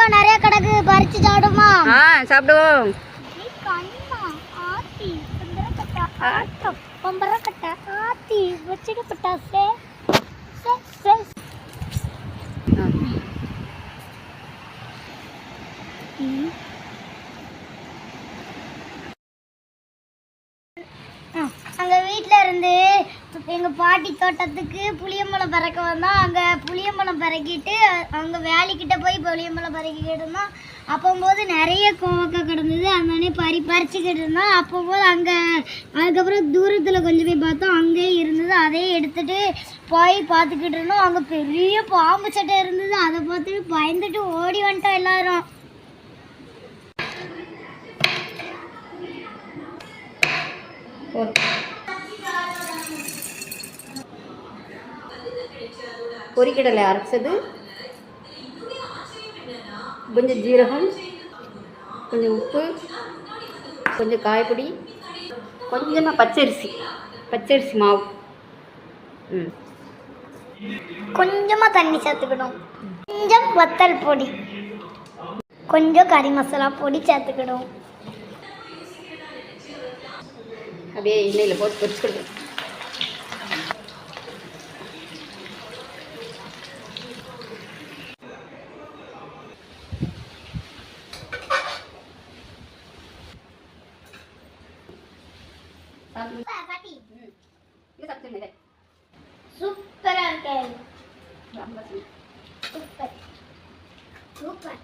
பழம் நிறைய கிடக்கு, பறிச்சு சாப்பிடுமா? சாப்பிடுவோம். ஆத்தி பம்பரக்கட்டை ஆட்டம் பம்பரக்கட்டை ஆத்தி வச்சுக்க பட்டாசே. அங்க வீட்ல இருந்து எங்க பாட்டி தோட்டத்துக்கு புளியம்பழம் பறக்க வந்தோம். அங்க புளியம்பழம் பறக்கிட்டு அங்க வேலைக்கிட்ட போய் புளியம்பழம் பறக்கிக்கிட்டு இருந்தோம். அப்போது நிறைய கோவக்காய் கிடந்தது. அந்த பறிச்சுக்கிட்டு இருந்தோம். அப்போது அங்கே அதுக்கப்புறம் தூரத்தில் கொஞ்சம் போய் பார்த்தோம், அங்கேயே இருந்தது. அதையே எடுத்துகிட்டு போய் பார்த்துக்கிட்டு இருந்தோம். அங்கே பெரிய பாம்பு சட்டை இருந்தது. அதை பார்த்துட்டு பயந்துட்டு ஓடி வந்துட்டோம் எல்லாரும். பொரிக்கடலை அரைச்சது, கொஞ்சம் ஜீரகம், கொஞ்சம் உப்பு, கொஞ்சம் காய்பொடி, கொஞ்சமாக பச்சரிசி மாவு, கொஞ்சமாக தண்ணி சேர்த்துக்கணும், கொஞ்சம் வத்தல் பொடி, கொஞ்சம் கறி மசாலா பொடி சேர்த்துக்கணும். அப்படியே எண்ணெயில் போட்டு பொரிச்சுக்கணும். சூப்பரா இருக்கு. சூப்பர்.